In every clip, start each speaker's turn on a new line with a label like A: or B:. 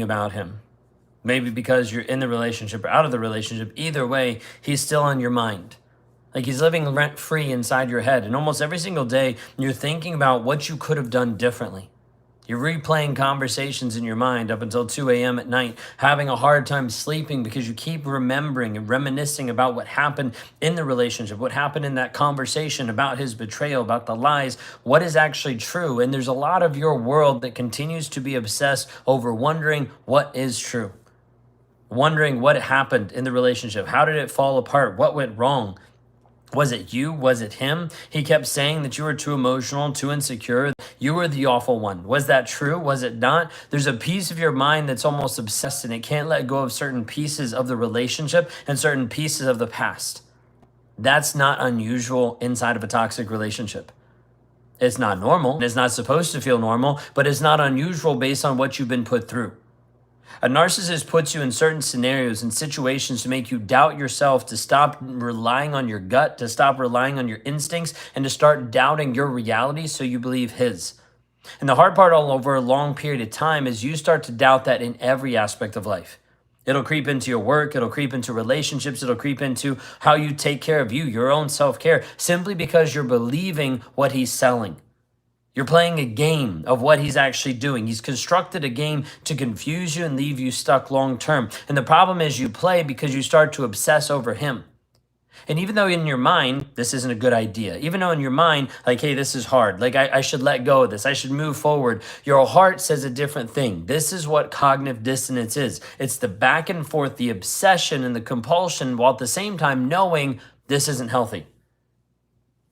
A: about him. Maybe because you're in the relationship or out of the relationship. Either way, he's still on your mind. Like he's living rent free inside your head. And almost every single day, you're thinking about what you could have done differently. You're replaying conversations in your mind up until 2 a.m. at night, having a hard time sleeping because you keep remembering and reminiscing about what happened in the relationship, what happened in that conversation, about his betrayal, about the lies, what is actually true. And there's a lot of your world that continues to be obsessed over wondering what is true, wondering what happened in the relationship. How did it fall apart? What went wrong? Was it you? Was it him? He kept saying that you were too emotional, too insecure. You were the awful one. Was that true? Was it not? There's a piece of your mind that's almost obsessed and it can't let go of certain pieces of the relationship and certain pieces of the past. That's not unusual inside of a toxic relationship. It's not normal. It's not supposed to feel normal, but it's not unusual based on what you've been put through. A narcissist puts you in certain scenarios and situations to make you doubt yourself, to stop relying on your gut, to stop relying on your instincts, and to start doubting your reality so you believe his. And the hard part all over a long period of time is you start to doubt that in every aspect of life. It'll creep into your work, it'll creep into relationships, it'll creep into how you take care of you, your own self-care, simply because you're believing what he's selling. You're playing a game of what he's actually doing. He's constructed a game to confuse you and leave you stuck long term. And the problem is you play because you start to obsess over him. And even though in your mind, this isn't a good idea, even though in your mind, like, hey, this is hard, like I should let go of this, I should move forward, your heart says a different thing. This is what cognitive dissonance is. It's the back and forth, the obsession and the compulsion, while at the same time knowing this isn't healthy.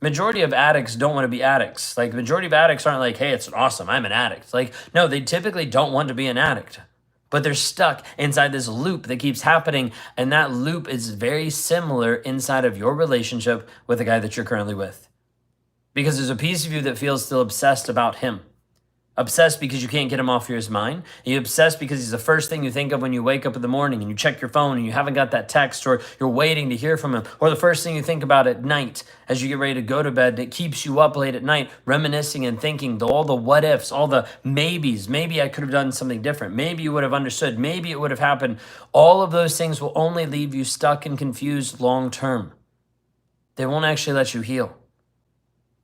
A: Majority of addicts don't want to be addicts. Like, the majority of addicts aren't like, hey, it's awesome, I'm an addict. Like, no, they typically don't want to be an addict, but they're stuck inside this loop that keeps happening. And that loop is very similar inside of your relationship with the guy that you're currently with. Because there's a piece of you that feels still obsessed about him. Obsessed because you can't get him off your mind. You're obsessed because he's the first thing you think of when you wake up in the morning and you check your phone and you haven't got that text, or you're waiting to hear from him, or the first thing you think about at night as you get ready to go to bed. It keeps you up late at night, reminiscing and thinking all the what ifs, all the maybes. Maybe I could have done something different. Maybe you would have understood. Maybe it would have happened. All of those things will only leave you stuck and confused long term. They won't actually let you heal.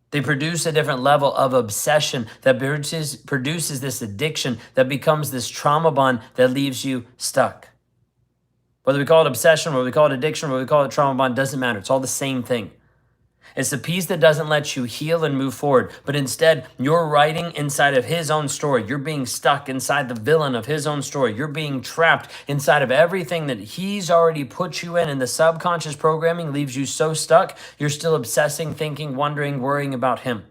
A: They produce a different level of obsession that produces this addiction that becomes this trauma bond that leaves you stuck. Whether we call it obsession, whether we call it addiction, whether we call it trauma bond, doesn't matter. It's all the same thing. It's the piece that doesn't let you heal and move forward, but instead you're writing inside of his own story. You're being stuck inside the villain of his own story. You're being trapped inside of everything that he's already put you in, and the subconscious programming leaves you so stuck, you're still obsessing, thinking, wondering, worrying about him.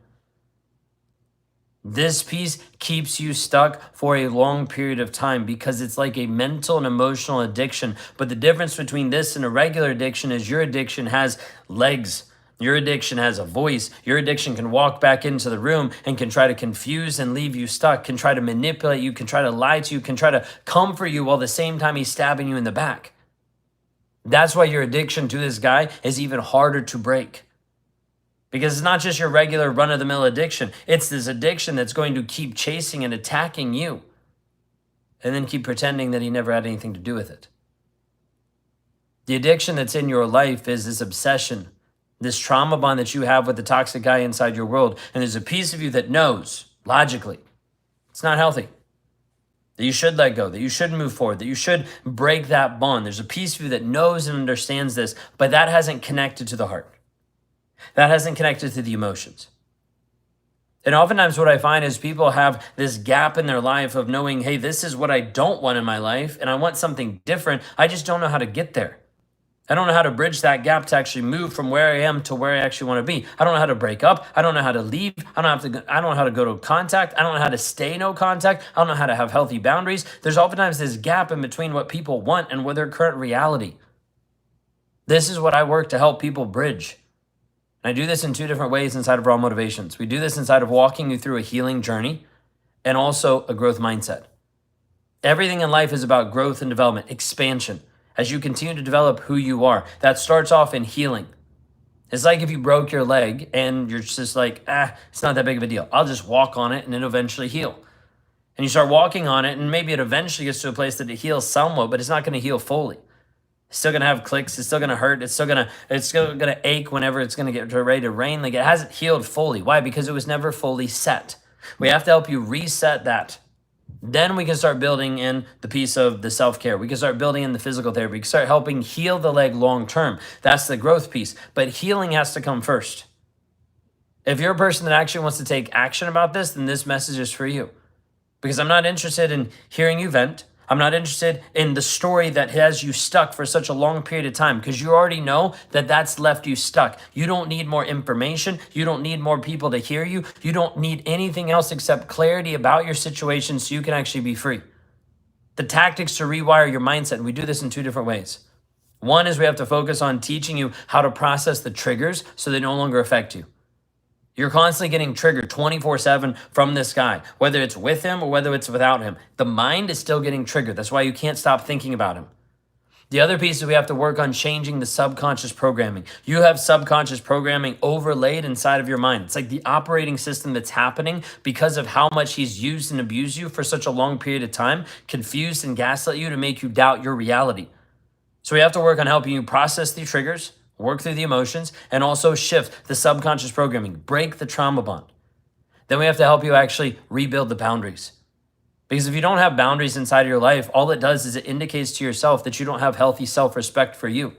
A: This piece keeps you stuck for a long period of time because it's like a mental and emotional addiction. But the difference between this and a regular addiction is your addiction has legs. Your addiction has a voice. Your addiction can walk back into the room and can try to confuse and leave you stuck, can try to manipulate you, can try to lie to you, can try to comfort you while at the same time he's stabbing you in the back. That's why your addiction to this guy is even harder to break. Because it's not just your regular run-of-the-mill addiction. It's this addiction that's going to keep chasing and attacking you and then keep pretending that he never had anything to do with it. The addiction that's in your life is this obsession, this trauma bond that you have with the toxic guy inside your world. And there's a piece of you that knows, logically, it's not healthy, that you should let go, that you should move forward, that you should break that bond. There's a piece of you that knows and understands this, but that hasn't connected to the heart. That hasn't connected to the emotions. And oftentimes what I find is people have this gap in their life of knowing, hey, this is what I don't want in my life, and I want something different. I just don't know how to get there. I don't know how to bridge that gap to actually move from where I am to where I actually want to be. I don't know how to break up. I don't know how to leave. I don't know how to go to contact. I don't know how to stay no contact. I don't know how to have healthy boundaries. There's oftentimes this gap in between what people want and what their current reality. This is what I work to help people bridge. And I do this in two different ways inside of Raw Motivations. We do this inside of walking you through a healing journey and also a growth mindset. Everything in life is about growth and development, expansion. As you continue to develop who you are, that starts off in healing. It's like if you broke your leg and you're just like, it's not that big of a deal. I'll just walk on it and it'll eventually heal. And you start walking on it, and maybe it eventually gets to a place that it heals somewhat, but it's not going to heal fully. It's still gonna have clicks. It's still gonna hurt. It's still gonna ache whenever it's gonna get ready to rain. Like, it hasn't healed fully. Why? Because it was never fully set. We have to help you reset that. Then we can start building in the piece of the self-care. We can start building in the physical therapy. We can start helping heal the leg long-term. That's the growth piece. But healing has to come first. If you're a person that actually wants to take action about this, then this message is for you. Because I'm not interested in hearing you vent. I'm not interested in the story that has you stuck for such a long period of time, because you already know that that's left you stuck. You don't need more information. You don't need more people to hear you. You don't need anything else except clarity about your situation so you can actually be free. The tactics to rewire your mindset, and we do this in two different ways. One is we have to focus on teaching you how to process the triggers so they no longer affect you. You're constantly getting triggered 24/7 from this guy, whether it's with him or whether it's without him. The mind is still getting triggered. That's why you can't stop thinking about him. The other piece is we have to work on changing the subconscious programming. You have subconscious programming overlaid inside of your mind. It's like the operating system that's happening because of how much he's used and abused you for such a long period of time, confused and gaslit you to make you doubt your reality. So we have to work on helping you process the triggers, work through the emotions, and also shift the subconscious programming, break the trauma bond. Then we have to help you actually rebuild the boundaries. Because if you don't have boundaries inside of your life, all it does is it indicates to yourself that you don't have healthy self-respect for you.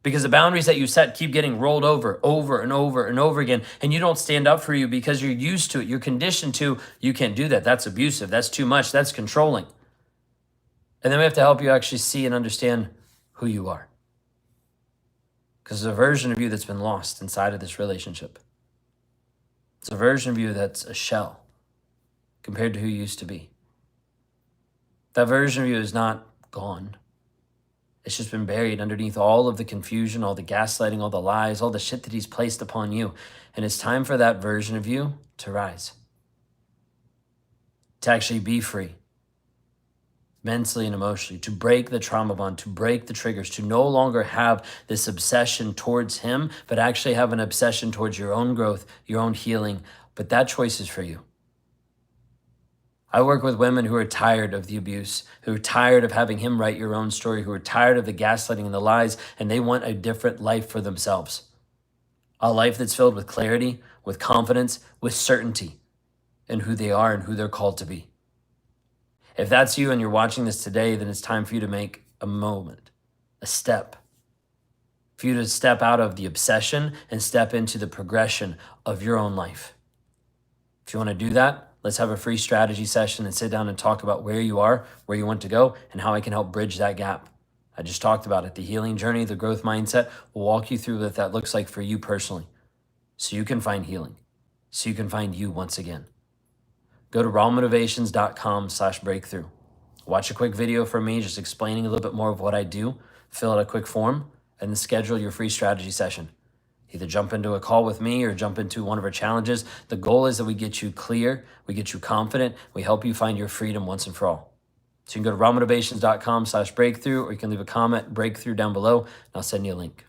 A: Because the boundaries that you set keep getting rolled over and over and over again, and you don't stand up for you because you're used to it. You're conditioned to, you can't do that. That's abusive. That's too much. That's controlling. And then we have to help you actually see and understand who you are. Because there's a version of you that's been lost inside of this relationship. It's a version of you that's a shell compared to who you used to be. That version of you is not gone. It's just been buried underneath all of the confusion, all the gaslighting, all the lies, all the shit that he's placed upon you. And it's time for that version of you to rise. To actually be free. Mentally and emotionally, to break the trauma bond, to break the triggers, to no longer have this obsession towards him, but actually have an obsession towards your own growth, your own healing. But that choice is for you. I work with women who are tired of the abuse, who are tired of having him write your own story, who are tired of the gaslighting and the lies, and they want a different life for themselves. A life that's filled with clarity, with confidence, with certainty in who they are and who they're called to be. If that's you and you're watching this today, then it's time for you to make a moment, a step, for you to step out of the obsession and step into the progression of your own life. If you want to do that, let's have a free strategy session and sit down and talk about where you are, where you want to go, and how I can help bridge that gap. I just talked about it. The healing journey, the growth mindset, will walk you through what that looks like for you personally, so you can find healing, so you can find you once again. Go to rawmotivations.com/breakthrough. Watch a quick video from me just explaining a little bit more of what I do, fill out a quick form, and then schedule your free strategy session. Either jump into a call with me or jump into one of our challenges. The goal is that we get you clear, we get you confident, we help you find your freedom once and for all. So you can go to rawmotivations.com/breakthrough, or you can leave a comment, breakthrough, down below, and I'll send you a link.